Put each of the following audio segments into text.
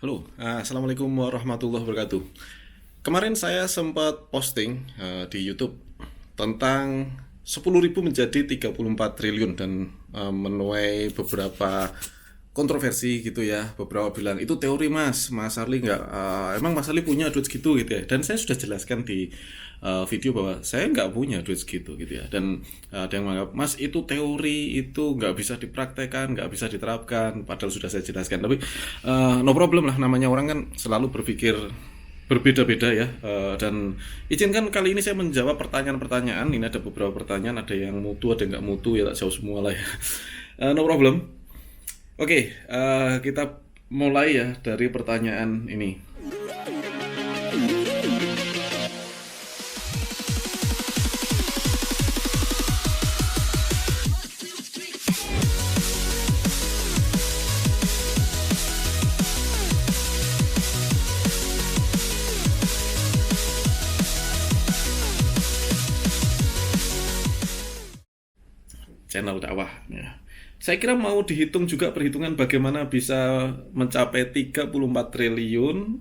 Halo, Assalamualaikum warahmatullahi wabarakatuh. Kemarin saya sempat posting di YouTube tentang 10.000 menjadi 34 triliun dan menuai beberapa kontroversi gitu ya. Beberapa bilang itu teori Mas Arli nggak, emang Mas Arli punya duit segitu gitu ya. Dan saya sudah jelaskan di video bahwa saya nggak punya duit segitu gitu ya. Dan ada yang menganggap Mas itu teori, itu nggak bisa dipraktekkan, nggak bisa diterapkan. Padahal sudah saya jelaskan. Tapi no problem lah, namanya orang kan selalu berpikir berbeda-beda ya. Dan izinkan kali ini saya menjawab pertanyaan-pertanyaan. Ini ada beberapa pertanyaan, ada yang mutu, ada yang nggak mutu ya, tak jauh semua lah ya. No problem. Oke, kita mulai ya dari pertanyaan ini. Channel dakwah ya. Saya kira mau dihitung juga perhitungan bagaimana bisa mencapai 34 triliun,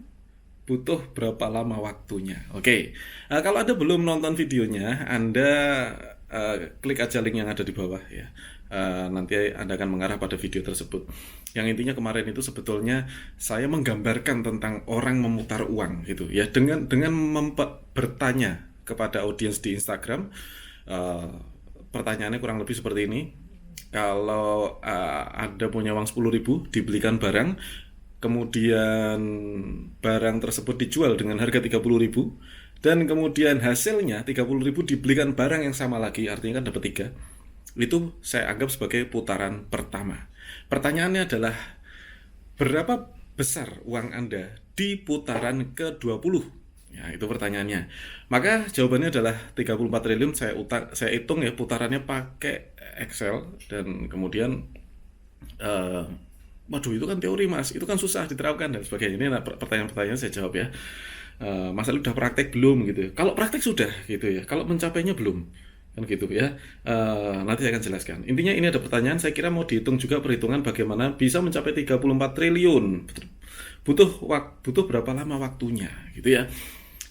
butuh berapa lama waktunya. Oke. Kalau Anda belum nonton videonya, Anda klik aja link yang ada di bawah ya. Nanti Anda akan mengarah pada video tersebut. Yang intinya kemarin itu sebetulnya saya menggambarkan tentang orang memutar uang gitu ya, dengan bertanya kepada audiens di Instagram. Pertanyaannya kurang lebih seperti ini. Kalau Anda punya uang 10.000, dibelikan barang, kemudian barang tersebut dijual dengan harga 30.000, dan kemudian hasilnya 30.000 dibelikan barang yang sama lagi, artinya kan dapat 3. Itu saya anggap sebagai putaran pertama. Pertanyaannya adalah, berapa besar uang Anda di putaran ke-20? Ya, itu pertanyaannya. Maka jawabannya adalah 34 triliun. Saya hitung ya putarannya pakai Excel, dan kemudian waduh itu kan teori Mas, itu kan susah diterapkan dan sebagainya. Ini pertanyaan-pertanyaan saya jawab ya. Mas Ali udah praktek belum gitu. Kalau praktek sudah gitu ya. Kalau mencapainya belum kan gitu ya. Nanti saya akan jelaskan. Intinya ini ada pertanyaan, saya kira mau dihitung juga perhitungan bagaimana bisa mencapai 34 triliun. Butuh berapa lama waktunya gitu ya.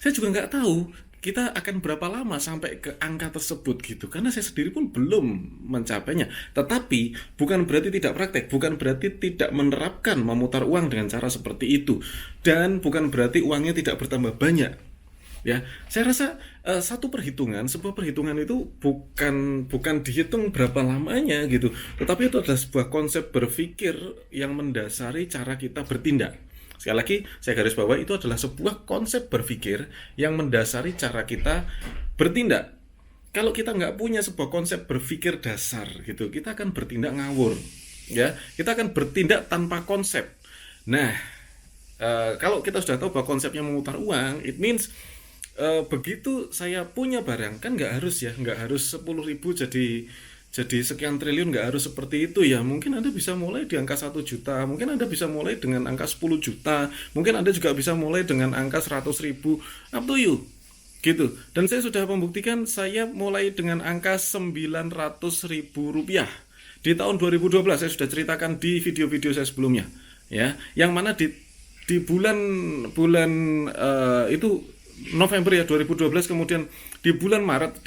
Saya juga nggak tahu kita akan berapa lama sampai ke angka tersebut gitu, karena saya sendiri pun belum mencapainya. Tetapi bukan berarti tidak praktek, bukan berarti tidak menerapkan memutar uang dengan cara seperti itu, dan bukan berarti uangnya tidak bertambah banyak. Ya, saya rasa sebuah perhitungan itu bukan dihitung berapa lamanya gitu, tetapi itu adalah sebuah konsep berpikir yang mendasari cara kita bertindak. Sekali lagi, saya garis bawah, itu adalah sebuah konsep berpikir yang mendasari cara kita bertindak. Kalau kita nggak punya sebuah konsep berpikir dasar gitu, kita akan bertindak ngawur. Ya, kita akan bertindak tanpa konsep. Nah, kalau kita sudah tahu bahwa konsepnya memutar uang, it means begitu saya punya barang, kan nggak harus 10.000 jadi sekian triliun, nggak harus seperti itu ya. Mungkin Anda bisa mulai di angka 1 juta, mungkin Anda bisa mulai dengan angka 10 juta, mungkin Anda juga bisa mulai dengan angka 100.000, up to you gitu. Dan saya sudah membuktikan, saya mulai dengan angka 900.000 rupiah di tahun 2012. Saya sudah ceritakan di video-video saya sebelumnya ya, yang mana di bulan itu November ya 2012, kemudian di bulan Maret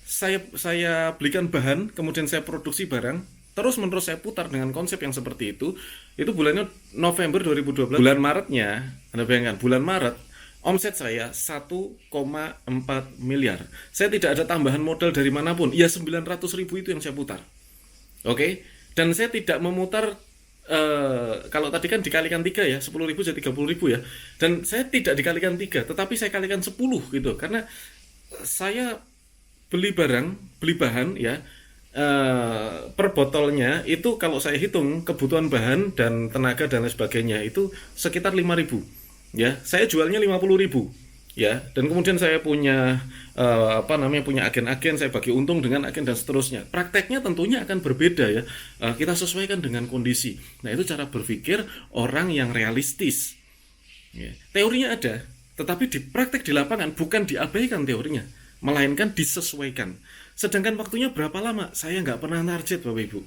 saya belikan bahan, kemudian saya produksi barang, terus menerus saya putar dengan konsep yang seperti itu. Itu bulannya November 2012. Bulan Maretnya, Anda bayangkan, bulan Maret omset saya 1,4 miliar. Saya tidak ada tambahan modal dari manapun. Ya 900.000 itu yang saya putar. Oke? Dan saya tidak memutar, kalau tadi kan dikalikan 3 ya, 10.000 jadi 30.000 ya. Dan saya tidak dikalikan 3, tetapi saya kalikan 10 gitu. Karena saya beli bahan ya, per botolnya itu kalau saya hitung kebutuhan bahan dan tenaga dan lain sebagainya itu sekitar 5.000 ya. Saya jualnya 50.000 ya, dan kemudian saya punya punya agen-agen, saya bagi untung dengan agen dan seterusnya. Prakteknya tentunya akan berbeda ya. Kita sesuaikan dengan kondisi. Nah, itu cara berpikir orang yang realistis ya. Teorinya ada, tetapi di praktek di lapangan bukan diabaikan teorinya, melainkan disesuaikan. Sedangkan waktunya berapa lama? Saya nggak pernah target, Bapak Ibu.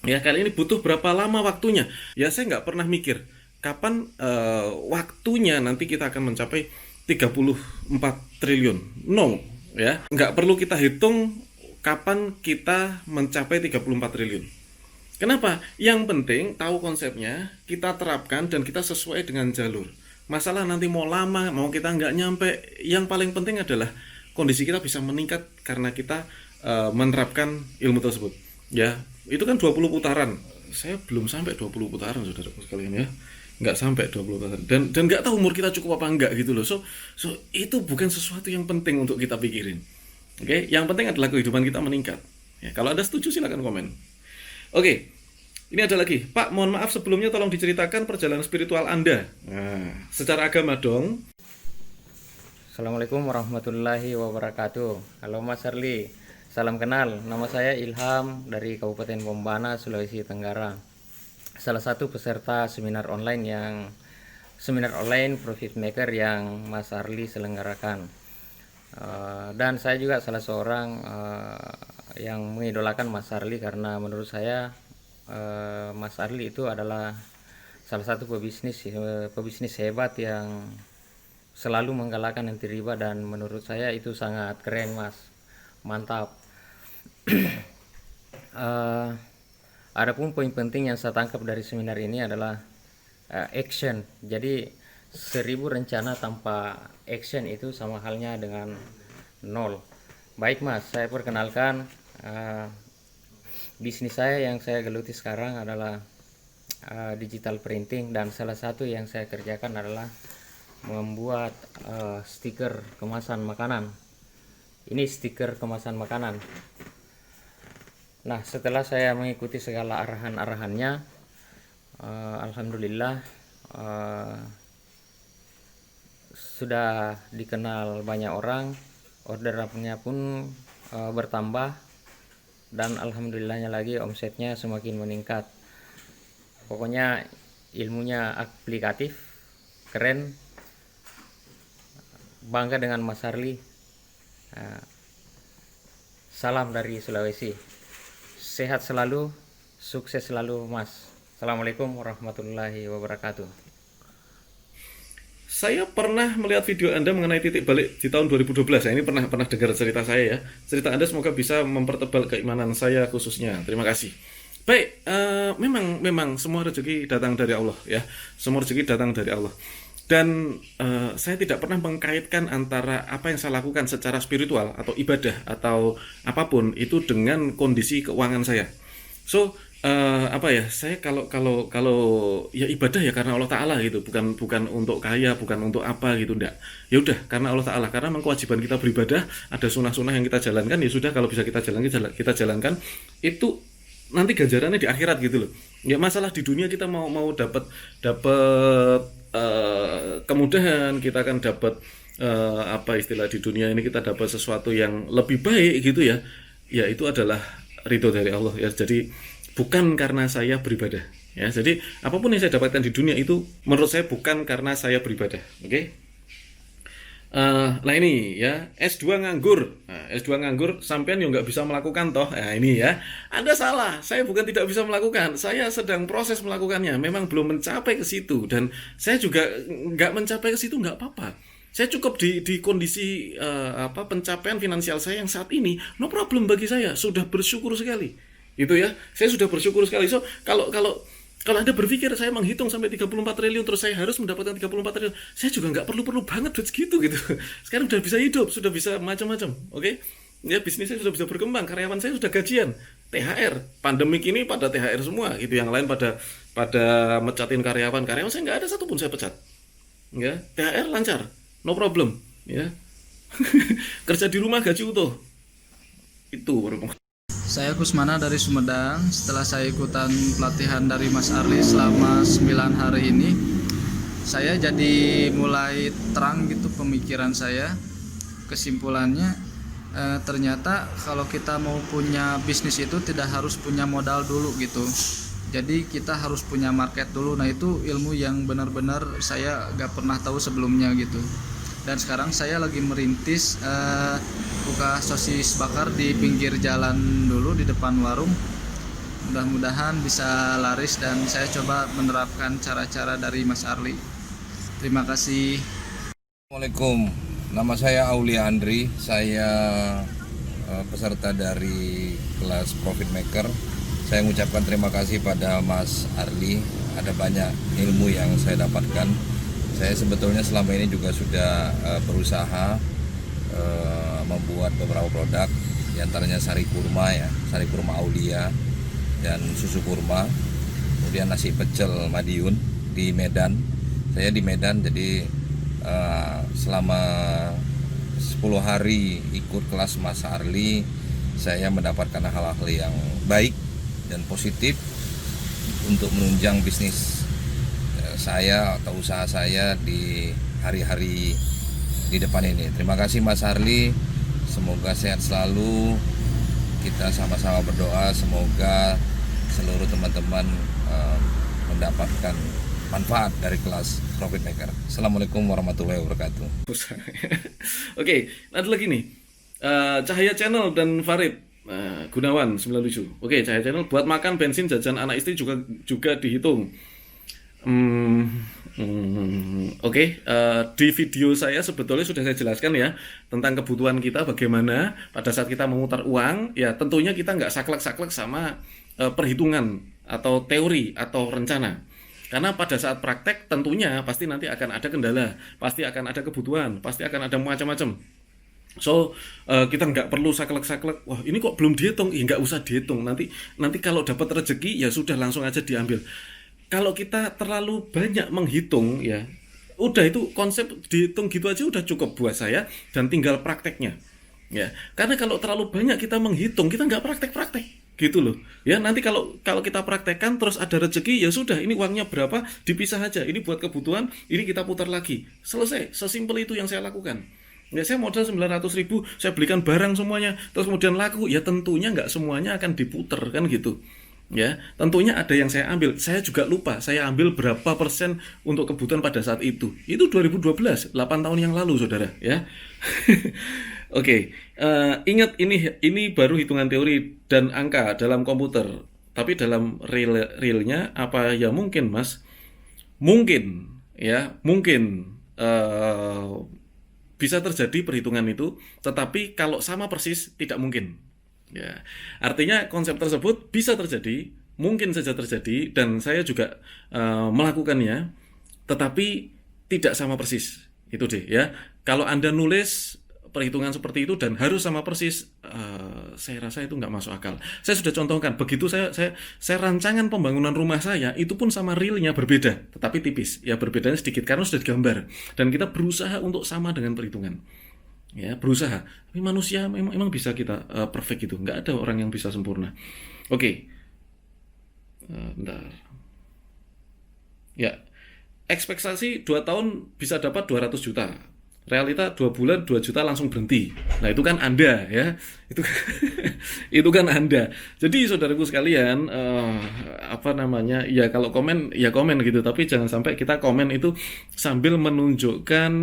Ya, kali ini butuh berapa lama waktunya? Ya, saya nggak pernah mikir kapan waktunya nanti kita akan mencapai 34 triliun. No, ya. Nggak perlu kita hitung kapan kita mencapai 34 triliun. Kenapa? Yang penting tahu konsepnya, kita terapkan dan kita sesuai dengan jalur. Masalah nanti mau lama, mau kita nggak nyampe, yang paling penting adalah kondisi kita bisa meningkat karena kita menerapkan ilmu tersebut. Ya, itu kan 20 putaran. Saya belum sampai 20 putaran, saudaraku sekalian ya. Nggak sampai 20 putaran. Dan nggak tahu umur kita cukup apa enggak gitu loh. So itu bukan sesuatu yang penting untuk kita pikirin. Oke, yang penting adalah kehidupan kita meningkat. Ya, kalau Anda setuju silakan komen. Oke, ini ada lagi. Pak, mohon maaf sebelumnya tolong diceritakan perjalanan spiritual Anda. Nah, secara agama dong. Assalamualaikum warahmatullahi wabarakatuh. Halo Mas Herli, salam kenal. Nama saya Ilham dari Kabupaten Bombana, Sulawesi Tenggara. Salah satu peserta seminar online Profit Maker yang Mas Herli selenggarakan. Dan saya juga salah seorang yang mengidolakan Mas Herli karena menurut saya Mas Herli itu adalah salah satu pebisnis hebat yang selalu menggalakkan anti riba, dan menurut saya itu sangat keren Mas, mantap. Adapun poin penting yang saya tangkap dari seminar ini adalah action. Jadi 1000 rencana tanpa action itu sama halnya dengan nol. Baik Mas, saya perkenalkan bisnis saya yang saya geluti sekarang adalah digital printing, dan salah satu yang saya kerjakan adalah membuat stiker kemasan makanan. Ini stiker kemasan makanan. Nah, setelah saya mengikuti segala arahan-arahannya, alhamdulillah sudah dikenal banyak orang, orderannya pun bertambah, dan alhamdulillahnya lagi omsetnya semakin meningkat. Pokoknya ilmunya aplikatif, keren. Bangga dengan Mas Herli. Salam dari Sulawesi. Sehat selalu, sukses selalu Mas. Assalamualaikum warahmatullahi wabarakatuh. Saya pernah melihat video Anda mengenai titik balik di tahun 2012. Ya, ini pernah dengar cerita saya ya. Cerita Anda semoga bisa mempertebal keimanan saya khususnya. Terima kasih. Baik, memang semua rezeki datang dari Allah ya. Semua rezeki datang dari Allah. Dan saya tidak pernah mengkaitkan antara apa yang saya lakukan secara spiritual atau ibadah atau apapun itu dengan kondisi keuangan saya. So saya kalau ya ibadah ya karena Allah Ta'ala gitu, bukan untuk kaya, bukan untuk apa gitu, enggak. Ya udah karena Allah Ta'ala, karena memang kewajiban kita beribadah, ada sunnah-sunnah yang kita jalankan, ya sudah kalau bisa kita jalankan itu nanti ganjarannya di akhirat gitu loh. Ya masalah di dunia kita mau dapat kemudahan, kita akan dapat di dunia ini kita dapat sesuatu yang lebih baik gitu ya. Ya itu adalah ridho dari Allah ya. Jadi bukan karena saya beribadah ya. Jadi apapun yang saya dapatkan di dunia itu menurut saya bukan karena saya beribadah. Oke? Nah ini ya, S2 nganggur. Nah, S2 nganggur sampean yang nggak bisa melakukan toh. Nah ini ya, Anda salah. Saya bukan tidak bisa melakukan, saya sedang proses melakukannya. Memang belum mencapai ke situ, dan saya juga nggak mencapai ke situ nggak apa-apa. Saya cukup di kondisi pencapaian finansial saya yang saat ini, no problem bagi saya. Sudah bersyukur sekali. Itu ya, saya sudah bersyukur sekali. So kalau Anda berpikir saya menghitung sampai 34 triliun terus saya harus mendapatkan 34 triliun, saya juga nggak perlu banget duit segitu gitu. Sekarang udah bisa hidup, sudah bisa macam-macam, oke? Ya bisnisnya sudah bisa berkembang, karyawan saya sudah gajian, THR. Pandemik ini pada THR semua gitu, yang lain pada mecatin karyawan saya nggak ada satupun saya pecat. Ya, THR lancar, no problem, ya. Kerja di rumah gaji utuh. Itu baru. Saya Kusmana dari Sumedang. Setelah saya ikutan pelatihan dari Mas Herli selama 9 hari ini, saya jadi mulai terang gitu pemikiran saya. Kesimpulannya ternyata kalau kita mau punya bisnis itu tidak harus punya modal dulu gitu. Jadi kita harus punya market dulu. Nah itu ilmu yang benar-benar saya gak pernah tahu sebelumnya gitu. Dan sekarang saya lagi merintis buka sosis bakar di pinggir jalan dulu di depan warung. Mudah-mudahan bisa laris dan saya coba menerapkan cara-cara dari Mas Arli. Terima kasih. Assalamualaikum, nama saya Aulia Andri, saya peserta dari kelas Profit Maker. Saya mengucapkan terima kasih pada Mas Arli, ada banyak ilmu yang saya dapatkan. Saya sebetulnya selama ini juga sudah berusaha membuat beberapa produk, diantaranya sari kurma ya, sari kurma Aulia dan susu kurma, kemudian nasi pecel Madiun di Medan. Saya di Medan, jadi selama 10 hari ikut kelas Mas Arli, saya mendapatkan hal-hal yang baik dan positif untuk menunjang bisnis saya atau usaha saya di hari-hari di depan ini. Terima kasih Mas Arli, semoga sehat selalu. Kita sama-sama berdoa semoga seluruh teman-teman mendapatkan manfaat dari kelas Profit Maker. Assalamualaikum warahmatullahi wabarakatuh. Oke, ada lagi nih. Cahaya Channel dan Farid Gunawan 97. Oke, Cahaya Channel, buat makan, bensin, jajan anak istri juga dihitung. Oke, di video saya sebetulnya sudah saya jelaskan ya tentang kebutuhan kita bagaimana pada saat kita memutar uang. Ya tentunya kita nggak saklek-saklek sama perhitungan atau teori atau rencana. Karena pada saat praktek tentunya pasti nanti akan ada kendala, pasti akan ada kebutuhan, pasti akan ada macam-macam. So kita nggak perlu saklek-saklek. Wah ini kok belum dihitung? Ya nggak usah dihitung. Nanti kalau dapat rezeki ya sudah langsung aja diambil. Kalau kita terlalu banyak menghitung ya, udah itu konsep dihitung gitu aja udah cukup buat saya dan tinggal prakteknya. Ya, karena kalau terlalu banyak kita menghitung, kita nggak praktek-praktek gitu loh. Ya, nanti kalau kita praktekkan terus ada rezeki, ya sudah, ini uangnya berapa, dipisah aja. Ini buat kebutuhan, ini kita putar lagi. Selesai, sesimpel itu yang saya lakukan. Ya, saya modal 900.000, saya belikan barang semuanya, terus kemudian laku, ya tentunya nggak semuanya akan diputer kan gitu. Ya, tentunya ada yang saya ambil. Saya juga lupa, saya ambil berapa persen untuk kebutuhan pada saat itu. Itu 2012, 8 tahun yang lalu, saudara. Ya. Oke, ingat ini baru hitungan teori dan angka dalam komputer. Tapi dalam realnya apa ya mungkin, Mas? Mungkin, ya, mungkin bisa terjadi perhitungan itu, tetapi kalau sama persis tidak mungkin. Ya, artinya konsep tersebut bisa terjadi, mungkin saja terjadi, dan saya juga melakukannya, tetapi tidak sama persis. Itu deh ya. Kalau Anda nulis perhitungan seperti itu dan harus sama persis, saya rasa itu nggak masuk akal. Saya sudah contohkan, begitu saya rancangan pembangunan rumah saya, itu pun sama realnya berbeda, tetapi tipis. Ya berbedanya sedikit karena sudah digambar. Dan kita berusaha untuk sama dengan perhitungan. Ya berusaha. Tapi manusia memang bisa kita perfect gitu. Nggak ada orang yang bisa sempurna. Oke. Bentar. Ya. Ekspektasi 2 tahun bisa dapat 200 juta. Realita 2 bulan 2 juta langsung berhenti. Nah itu kan Anda ya, itu kan Anda. Jadi saudaraku sekalian, ya kalau komen ya komen gitu, tapi jangan sampai kita komen itu sambil menunjukkan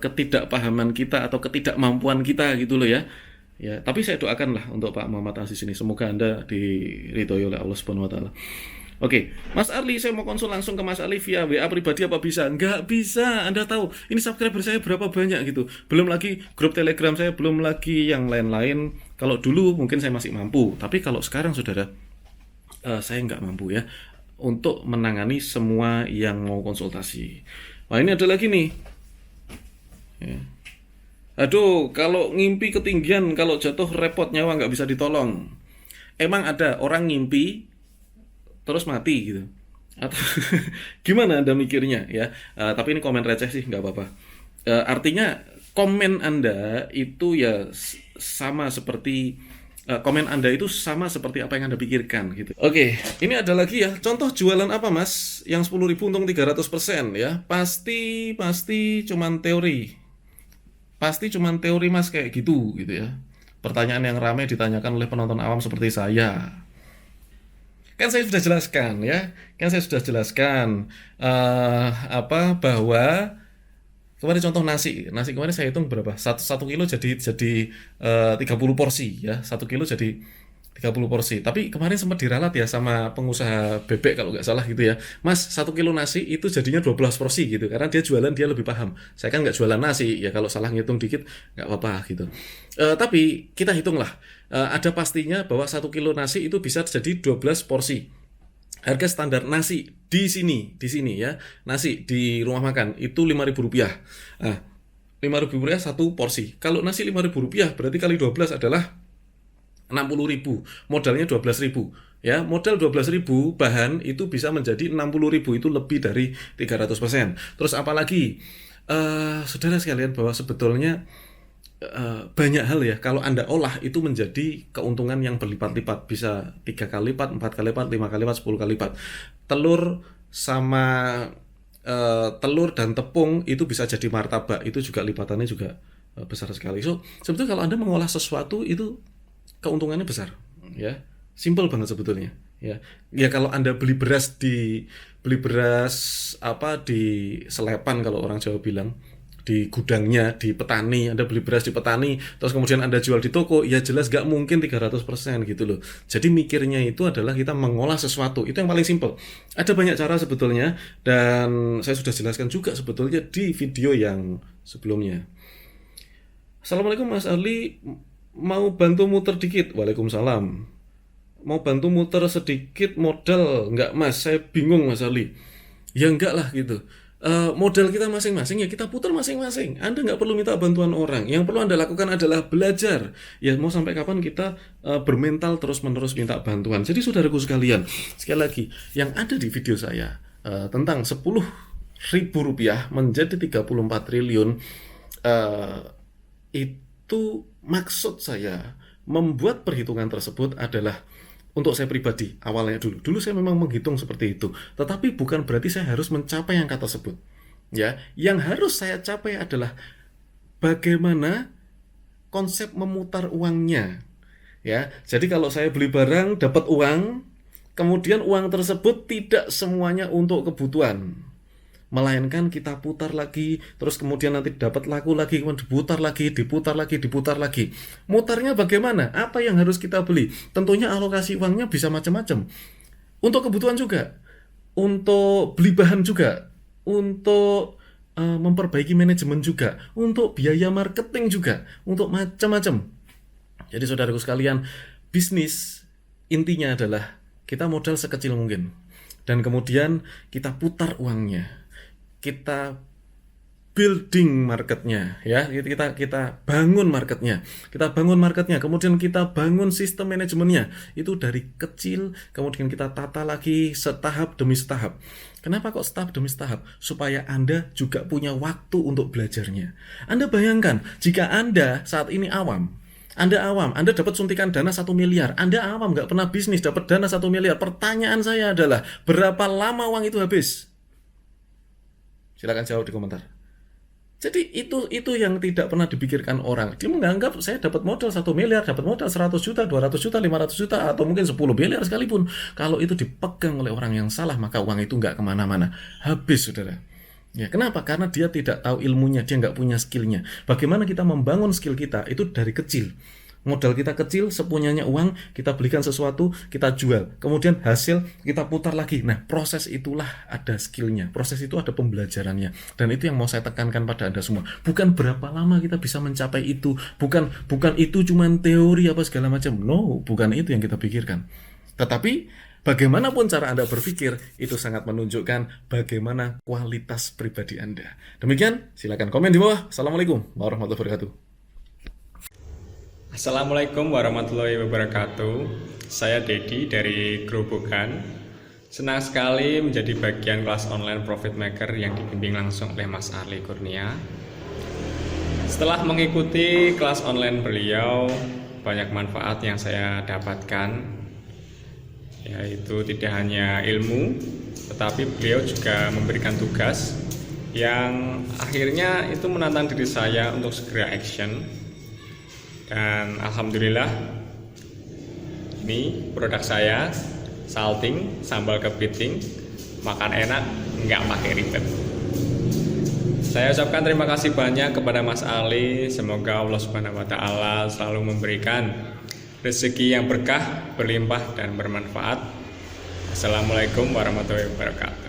ketidakpahaman kita atau ketidakmampuan kita gitu loh ya. Ya, tapi saya doakanlah untuk Pak Muhammad Aziz ini, semoga Anda diridhoi oleh Allah Subhanahu wa taala. Oke, Mas Arli, saya mau konsul langsung ke Mas Arli via WA pribadi apa bisa? Nggak bisa, Anda tahu. Ini subscriber saya berapa banyak gitu. Belum lagi grup Telegram saya, belum lagi yang lain-lain. Kalau dulu mungkin saya masih mampu, tapi kalau sekarang saudara, saya nggak mampu ya untuk menangani semua yang mau konsultasi. Nah ini ada lagi nih. Ya. Aduh, kalau ngimpi ketinggian, kalau jatuh repot nyawa nggak bisa ditolong. Emang ada orang ngimpi terus mati gitu, atau gimana Anda mikirnya ya? Tapi ini komen receh sih nggak apa-apa. Artinya komen Anda itu ya sama seperti komen Anda itu sama seperti apa yang Anda pikirkan gitu. Oke, ini ada lagi ya. Contoh jualan apa Mas? Yang 10.000 untung 300% ya? Pasti cuman teori. Pasti cuman teori Mas kayak gitu ya. Pertanyaan yang ramai ditanyakan oleh penonton awam seperti saya. Kan saya sudah jelaskan ya, bahwa kemarin contoh nasi kemarin saya hitung berapa, 1 kilo jadi 30 porsi ya, 1 kilo jadi 30 porsi. Tapi kemarin sempat diralat ya sama pengusaha bebek kalau nggak salah gitu ya. Mas, 1 kilo nasi itu jadinya 12 porsi gitu. Karena dia jualan, dia lebih paham. Saya kan nggak jualan nasi, ya kalau salah ngitung dikit nggak apa-apa gitu. Tapi kita hitunglah. Ada pastinya bahwa 1 kilo nasi itu bisa jadi 12 porsi. Harga standar nasi di sini ya. Nasi di rumah makan itu Rp5.000. Nah, Rp5.000 satu porsi. Kalau nasi Rp5.000 berarti kali 12 adalah 60.000, modalnya 12.000 ya. Modal 12.000 bahan itu bisa menjadi 60.000, itu lebih dari 300%. Terus apalagi saudara sekalian, bahwa sebetulnya banyak hal ya kalau Anda olah itu menjadi keuntungan yang berlipat-lipat, bisa 3 kali lipat, 4 kali lipat, 5 kali lipat, 10 kali lipat. Telur dan tepung itu bisa jadi martabak, itu juga lipatannya juga besar sekali. So sebetulnya kalau Anda mengolah sesuatu itu keuntungannya besar ya, simple banget sebetulnya ya. Ya kalau Anda beli beras di selepan, kalau orang Jawa bilang, di gudangnya, di petani, Anda beli beras di petani, terus kemudian Anda jual di toko, ya jelas gak mungkin 300% gitu loh. Jadi mikirnya itu adalah kita mengolah sesuatu, itu yang paling simple. Ada banyak cara sebetulnya, dan saya sudah jelaskan juga sebetulnya di video yang sebelumnya. Assalamualaikum Mas Arli, mau bantu muter dikit? Waalaikumsalam. Mau bantu muter sedikit modal nggak Mas? Saya bingung Mas Ali. Ya enggak lah gitu. Modal kita masing-masing ya kita putar masing-masing. Anda nggak perlu minta bantuan orang. Yang perlu Anda lakukan adalah belajar. Ya mau sampai kapan kita bermental terus-menerus minta bantuan. Jadi saudaraku sekalian, sekali lagi, yang ada di video saya tentang Rp10.000 menjadi 34 triliun, itu maksud saya membuat perhitungan tersebut adalah untuk saya pribadi. Awalnya dulu saya memang menghitung seperti itu, tetapi bukan berarti saya harus mencapai angka tersebut ya. Yang harus saya capai adalah bagaimana konsep memutar uangnya ya. Jadi kalau saya beli barang dapat uang, kemudian uang tersebut tidak semuanya untuk kebutuhan, melainkan kita putar lagi, terus kemudian nanti dapat laku lagi, kemudian diputar lagi. Mutarnya bagaimana? Apa yang harus kita beli? Tentunya alokasi uangnya bisa macam-macam. Untuk kebutuhan juga, untuk beli bahan juga, untuk memperbaiki manajemen juga, untuk biaya marketing juga, untuk macam-macam. Jadi saudaraku sekalian, bisnis intinya adalah kita modal sekecil mungkin, dan kemudian kita putar uangnya. Kita building marketnya ya, kita bangun marketnya, kemudian kita bangun sistem manajemennya itu dari kecil, kemudian kita tata lagi setahap demi setahap. Kenapa kok setahap demi setahap? Supaya Anda juga punya waktu untuk belajarnya. Anda bayangkan jika Anda saat ini awam, Anda dapat suntikan dana 1 miliar, Anda awam, nggak pernah bisnis, dapat dana 1 miliar. Pertanyaan saya adalah, berapa lama uang itu habis? Silakan jawab di komentar. Jadi itu yang tidak pernah dipikirkan orang. Dia menganggap saya dapat modal 1 miliar, dapat modal 100 juta, 200 juta, 500 juta, atau mungkin 10 miliar sekalipun. Kalau itu dipegang oleh orang yang salah, maka uang itu nggak kemana-mana. Habis, saudara. Ya, kenapa? Karena dia tidak tahu ilmunya, dia nggak punya skillnya. Bagaimana kita membangun skill kita? Itu dari kecil. Modal kita kecil, sepunyanya uang, kita belikan sesuatu, kita jual. Kemudian hasil kita putar lagi. Nah, proses itulah ada skillnya. Proses itu ada pembelajarannya. Dan itu yang mau saya tekankan pada Anda semua. Bukan berapa lama kita bisa mencapai itu. Bukan itu cuma teori apa segala macam. No, bukan itu yang kita pikirkan. Tetapi bagaimanapun cara Anda berpikir, itu sangat menunjukkan bagaimana kualitas pribadi Anda. Demikian, silakan komen di bawah. Assalamualaikum warahmatullahi wabarakatuh. Assalamualaikum warahmatullahi wabarakatuh. Saya Dedi dari Grobogan. Senang sekali menjadi bagian kelas online Profit Maker yang dibimbing langsung oleh Mas Arli Kurnia. Setelah mengikuti kelas online beliau, banyak manfaat yang saya dapatkan, yaitu tidak hanya ilmu, tetapi beliau juga memberikan tugas yang akhirnya itu menantang diri saya untuk segera action. Dan alhamdulillah, ini produk saya, salting, sambal kepiting, makan enak, nggak pakai ribet. Saya ucapkan terima kasih banyak kepada Mas Ali. Semoga Allah Subhanahu wa Ta'ala selalu memberikan rezeki yang berkah, berlimpah, dan bermanfaat. Assalamualaikum warahmatullahi wabarakatuh.